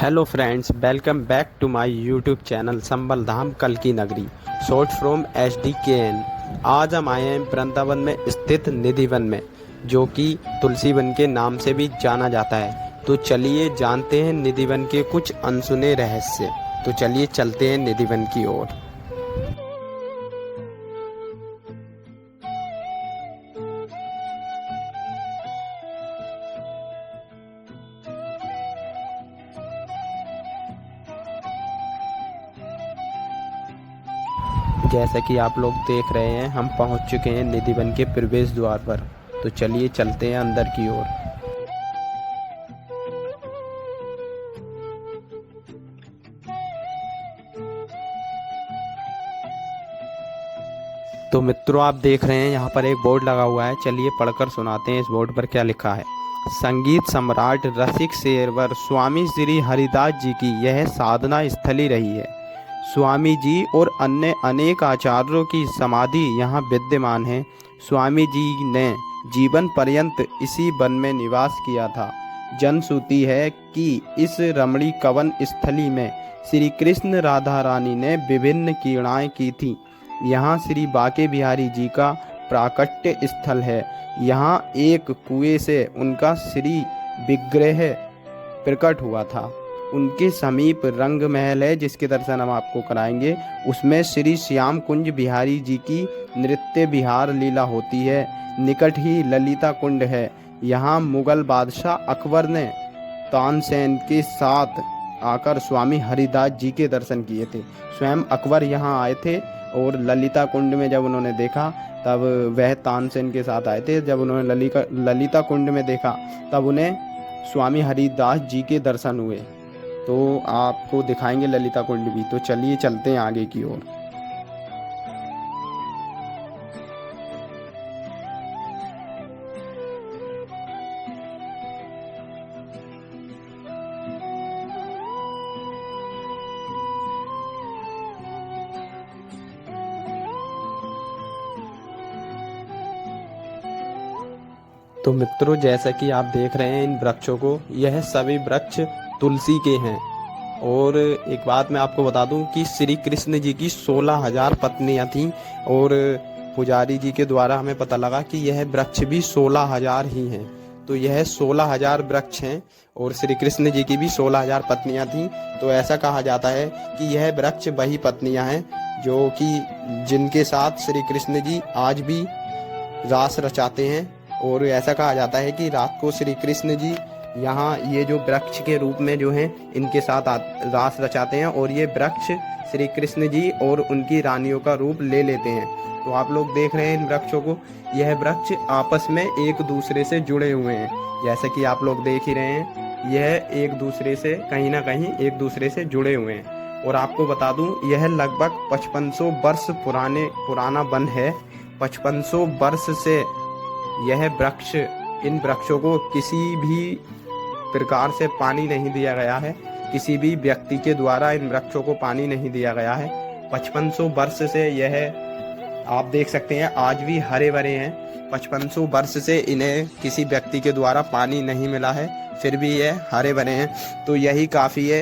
Hello friends, welcome back to my YouTube channel Sambhal Dham कल की नगरी शॉर्ट फ्रॉम SDKN। आज हम आए हैं वृंदावन में स्थित निधिवन में, जो कि तुलसी वन के नाम से भी जाना जाता है। तो चलिए जानते हैं निधिवन के कुछ अनसुने रहस्य। तो चलिए चलते हैं निधिवन की ओर। जैसा कि आप लोग देख रहे हैं, हम पहुंच चुके हैं निधिवन के प्रवेश द्वार पर। तो चलिए चलते हैं अंदर की ओर। तो मित्रों, आप देख रहे हैं यहाँ पर एक बोर्ड लगा हुआ है। चलिए पढ़कर सुनाते हैं इस बोर्ड पर क्या लिखा है। संगीत सम्राट रसिक शेरवर स्वामी श्री हरिदास जी की यह साधना स्थली रही है। स्वामी जी और अन्य अनेक आचार्यों की समाधि यहाँ विद्यमान है। स्वामी जी ने जीवन पर्यंत इसी वन में निवास किया था। जनश्रुति है कि इस रमणी कवन स्थली में श्री कृष्ण राधा रानी ने विभिन्न क्रीड़ाएं की थीं। यहाँ श्री बाके बिहारी जी का प्राकट्य स्थल है। यहाँ एक कुएं से उनका श्री विग्रह प्रकट हुआ था। उनके समीप रंग महल है, जिसके दर्शन हम आपको कराएंगे। उसमें श्री श्याम कुंज बिहारी जी की नृत्य विहार लीला होती है। निकट ही ललिता कुंड है। यहाँ मुगल बादशाह अकबर ने तानसेन के साथ आकर स्वामी हरिदास जी के दर्शन किए थे। स्वयं अकबर यहाँ आए थे और ललिता कुंड में जब उन्होंने देखा, तब वह तानसेन के साथ आए थे। जब उन्होंने ललिता कुंड में देखा, तब उन्हें स्वामी हरिदास जी के दर्शन हुए। तो आपको दिखाएंगे ललिता कुंड भी। तो चलिए चलते हैं आगे की ओर। तो मित्रों, जैसा कि आप देख रहे हैं इन वृक्षों को, यह सभी वृक्ष तुलसी के हैं। और एक बात मैं आपको बता दूं कि श्री कृष्ण जी की 16,000 पत्नियां थीं। और पुजारी जी के द्वारा हमें पता लगा कि यह वृक्ष भी 16,000 ही हैं। तो यह 16,000 वृक्ष हैं और श्री कृष्ण जी की भी 16,000 पत्नियां थीं। तो ऐसा कहा जाता है कि यह वृक्ष वही पत्नियां हैं जो कि जिनके साथ श्री कृष्ण जी आज भी रास रचाते हैं। और ऐसा कहा जाता है कि रात को श्री कृष्ण जी यहाँ ये जो वृक्ष के रूप में जो हैं इनके साथ रास रचाते हैं। और ये वृक्ष श्री कृष्ण जी और उनकी रानियों का रूप ले लेते हैं। तो आप लोग देख रहे हैं इन वृक्षों को, यह वृक्ष आपस में एक दूसरे से जुड़े हुए हैं। जैसे कि आप लोग देख ही रहे हैं, यह एक दूसरे से कहीं ना कहीं एक दूसरे से जुड़े हुए हैं। और आपको बता दूं, यह लगभग 5500 वर्ष पुराना वन है। 5500 वर्ष से यह वृक्ष, इन वृक्षों को किसी भी प्रकार से पानी नहीं दिया गया है। किसी भी व्यक्ति के द्वारा इन वृक्षों को पानी नहीं दिया गया है। 5500 वर्ष से यह, आप देख सकते हैं, आज भी हरे भरे हैं। 5500 वर्ष से इन्हें किसी व्यक्ति के द्वारा पानी नहीं मिला है, फिर भी यह हरे भरे हैं। तो यही काफ़ी है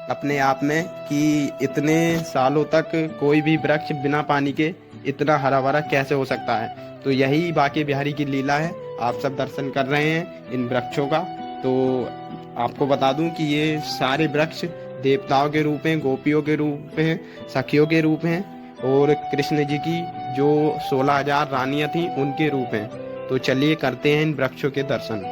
अपने आप में कि इतने सालों तक कोई भी वृक्ष बिना पानी के इतना हरा भरा कैसे हो सकता है। तो यही बाके बिहारी की लीला है। आप सब दर्शन कर रहे हैं इन वृक्षों का। तो आपको बता दूं कि ये सारे वृक्ष देवताओं के रूप हैं, गोपियों के रूप हैं, सखियों के रूप हैं और कृष्ण जी की जो 16,000 रानियां थीं उनके रूप हैं। तो चलिए करते हैं इन वृक्षों के दर्शन।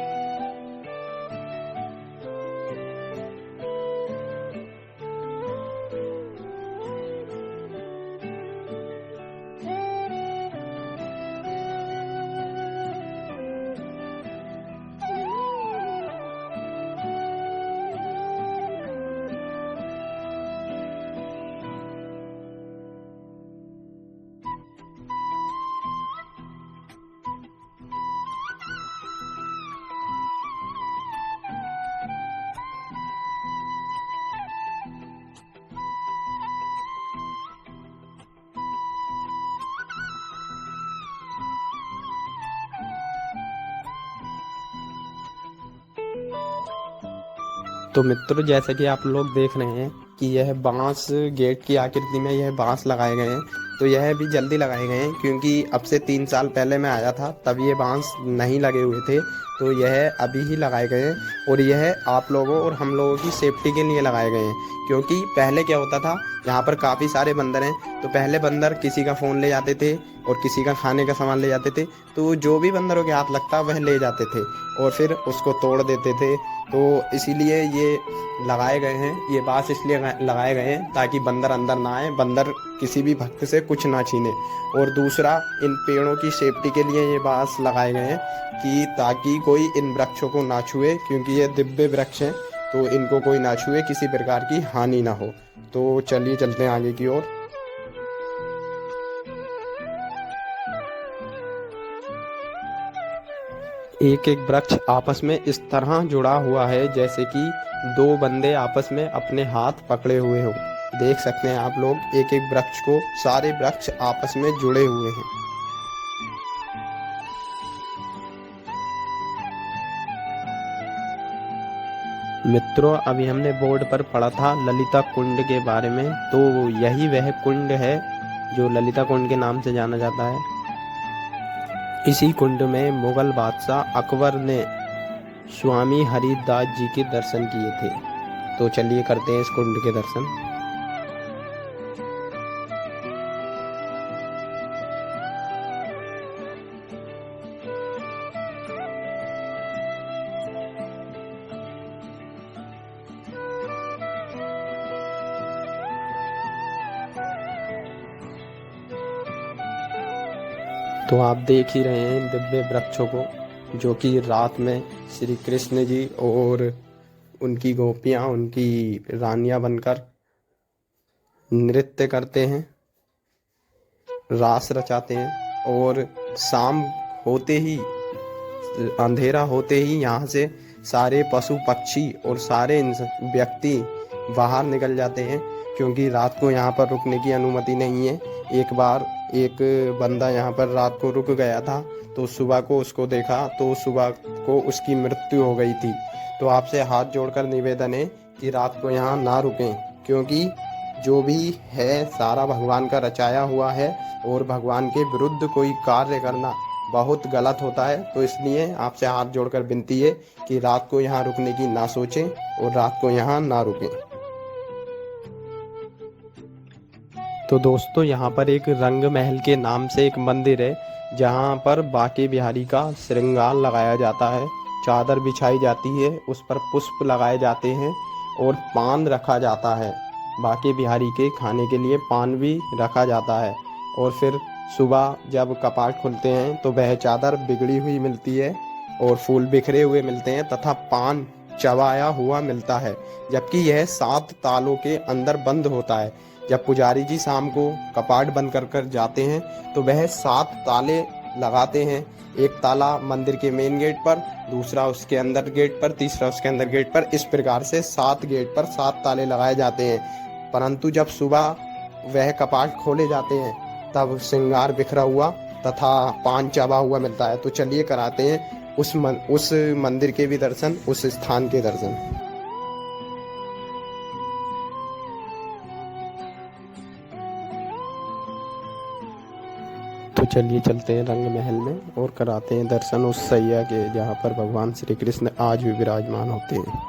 तो मित्रों, जैसे कि आप लोग देख रहे हैं कि यह बांस गेट की आकृति में यह बांस लगाए गए हैं। तो यह भी जल्दी लगाए गए हैं क्योंकि अब से 3 साल पहले मैं आया था तब ये बांस नहीं लगे हुए थे। तो यह अभी ही लगाए गए हैं और यह आप लोगों और हम लोगों की सेफ्टी के लिए लगाए गए हैं। क्योंकि पहले क्या होता था, यहाँ पर काफ़ी सारे बंदर हैं। तो पहले बंदर किसी का फ़ोन ले जाते थे और किसी का खाने का सामान ले जाते थे। तो जो भी बंदरों के हाथ लगता वह ले जाते थे और फिर उसको तोड़ देते थे। तो इसीलिए ये लगाए गए हैं, ये बांस इसलिए लगाए गए हैं ताकि बंदर अंदर ना आए, बंदर किसी भी भक्त से कुछ ना छीने। और दूसरा, इन पेड़ों की सेफ्टी के लिए ये बांस लगाए गए हैं कि ताकि कोई इन वृक्षों को ना छुए, क्योंकि ये दिव्य वृक्ष हैं। तो इनको कोई ना छुए, किसी प्रकार की हानि ना हो। तो चलिए चलते हैं आगे की ओर। एक एक वृक्ष आपस में इस तरह जुड़ा हुआ है जैसे कि दो बंदे आपस में अपने हाथ पकड़े हुए हों। देख सकते हैं आप लोग एक एक वृक्ष को, सारे वृक्ष आपस में जुड़े हुए हैं। मित्रों, अभी हमने बोर्ड पर पढ़ा था ललिता कुंड के बारे में। तो यही वह कुंड है जो ललिता कुंड के नाम से जाना जाता है। इसी कुंड में मुगल बादशाह अकबर ने स्वामी हरिदास जी के दर्शन किए थे। तो चलिए करते हैं इस कुंड के दर्शन। तो आप देख ही रहे हैं इन दिव्य वृक्षों को, जो कि रात में श्री कृष्ण जी और उनकी गोपियाँ, उनकी रानियां बनकर नृत्य करते हैं, रास रचाते हैं। और शाम होते ही, अंधेरा होते ही यहाँ से सारे पशु पक्षी और सारे व्यक्ति बाहर निकल जाते हैं, क्योंकि रात को यहाँ पर रुकने की अनुमति नहीं है। एक बार एक बंदा यहाँ पर रात को रुक गया था, तो सुबह को उसको देखा तो सुबह को उसकी मृत्यु हो गई थी। तो आपसे हाथ जोड़कर निवेदन है कि रात को यहाँ ना रुकें, क्योंकि जो भी है सारा भगवान का रचाया हुआ है और भगवान के विरुद्ध कोई कार्य करना बहुत गलत होता है। तो इसलिए आपसे हाथ जोड़कर विनती है कि रात को यहाँ रुकने की ना सोचें और रात को यहाँ ना रुकें। तो दोस्तों, यहाँ पर एक रंग महल के नाम से एक मंदिर है, जहाँ पर बांके बिहारी का श्रृंगार लगाया जाता है, चादर बिछाई जाती है, उस पर पुष्प लगाए जाते हैं और पान रखा जाता है। बांके बिहारी के खाने के लिए पान भी रखा जाता है। और फिर सुबह जब कपाट खुलते हैं तो वह चादर बिगड़ी हुई मिलती है और फूल बिखरे हुए मिलते हैं तथा पान चबाया हुआ मिलता है, जबकि यह 7 तालों के अंदर बंद होता है। जब पुजारी जी शाम को कपाट बंद कर कर जाते हैं तो वह 7 ताले लगाते हैं। एक ताला मंदिर के मेन गेट पर, दूसरा उसके अंदर गेट पर, तीसरा उसके अंदर गेट पर। इस प्रकार से 7 गेट पर 7 ताले लगाए जाते हैं। परंतु जब सुबह वह कपाट खोले जाते हैं तब श्रृंगार बिखरा हुआ तथा पान चबा हुआ मिलता है। तो चलिए कराते हैं उस मंदिर के भी दर्शन, उस स्थान के दर्शन। तो चलिए चलते हैं रंग महल में और कराते हैं दर्शन उस सैया के, जहाँ पर भगवान श्री कृष्ण आज भी विराजमान होते हैं।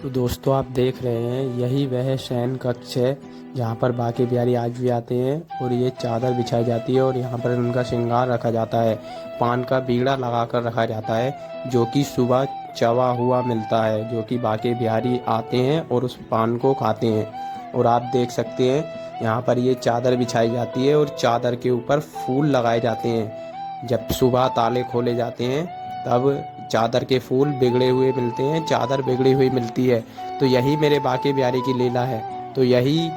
तो दोस्तों, आप देख रहे हैं यही वह शयन कक्ष है जहाँ पर बांके बिहारी आज भी आते हैं और ये चादर बिछाई जाती है और यहाँ पर उनका श्रृंगार रखा जाता है। पान का बीड़ा लगाकर रखा जाता है, जो कि सुबह चबा हुआ मिलता है, जो कि बांके बिहारी आते हैं और उस पान को खाते हैं। और आप देख सकते हैं यहाँ पर ये चादर बिछाई जाती है और चादर के ऊपर फूल लगाए जाते हैं। जब सुबह ताले खोले जाते हैं तब चादर के फूल बिगड़े हुए मिलते हैं, चादर बिगड़ी हुई मिलती है। तो यही मेरे बांके बिहारी की लीला है। तो यही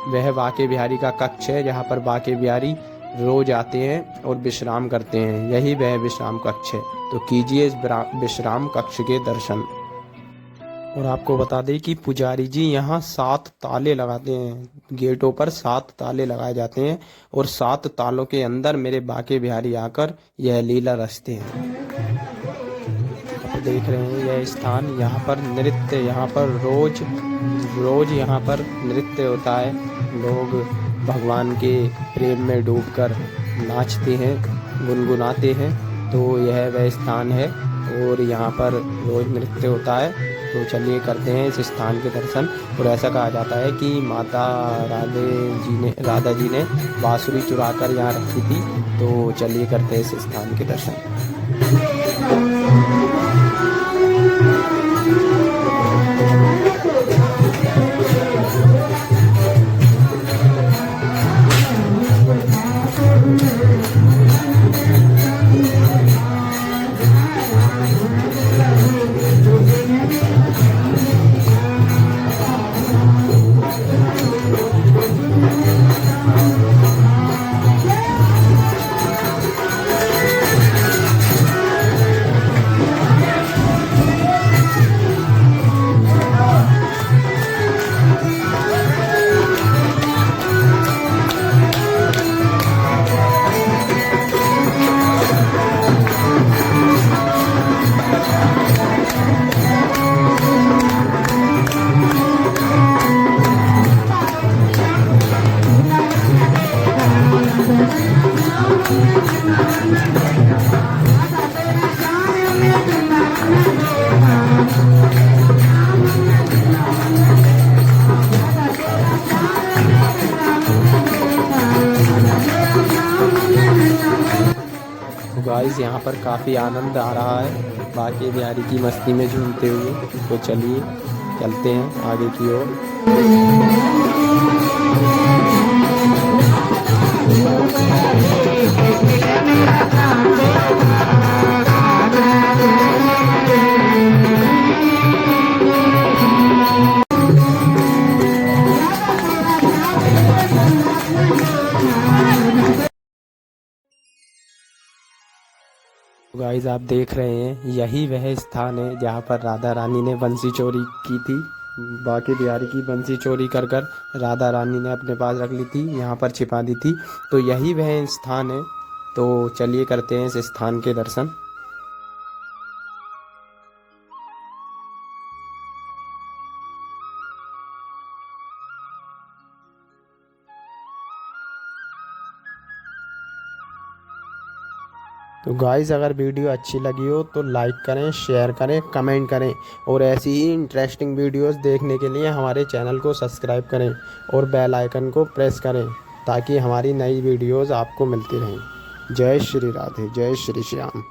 वह बांके बिहारी का कक्ष है जहाँ पर बांके बिहारी रोज आते हैं और विश्राम करते हैं। यही वह विश्राम कक्ष है। तो कीजिए इस विश्राम कक्ष के दर्शन। और आपको बता दें कि पुजारी जी यहाँ 7 ताले लगाते हैं, गेटों पर 7 ताले लगाए जाते हैं और 7 तालों के अंदर मेरे बांके बिहारी आकर यह लीला रचते हैं। आप देख रहे हैं यह स्थान, यहाँ पर नृत्य, यहाँ पर रोज रोज यहाँ पर नृत्य होता है। लोग भगवान के प्रेम में डूबकर नाचते हैं, गुनगुनाते हैं। तो यह वह स्थान है और यहाँ पर रोज नृत्य होता है। तो चलिए करते हैं इस स्थान के दर्शन। और ऐसा कहा जाता है कि माता राधा जी ने बांसुरी चुरा कर यहाँ रखी थी। तो चलिए करते हैं इस स्थान के दर्शन। तो गाइस यहाँ पर काफ़ी आनंद आ रहा है बांके बिहारी की मस्ती में झूमते हुए। तो चलिए चलते हैं आगे की ओर। गाइस आप देख रहे हैं यही वह स्थान है जहाँ पर राधा रानी ने बंसी चोरी की थी। बांके बिहारी की बंसी चोरी कर कर राधा रानी ने अपने पास रख ली थी, यहाँ पर छिपा दी थी। तो यही वह स्थान है। तो चलिए करते हैं इस स्थान के दर्शन। तो गाइस अगर वीडियो अच्छी लगी हो तो लाइक करें, शेयर करें, कमेंट करें और ऐसी ही इंटरेस्टिंग वीडियोस देखने के लिए हमारे चैनल को सब्सक्राइब करें और बेल आइकन को प्रेस करें ताकि हमारी नई वीडियोस आपको मिलती रहें। जय श्री राधे, जय श्री श्याम।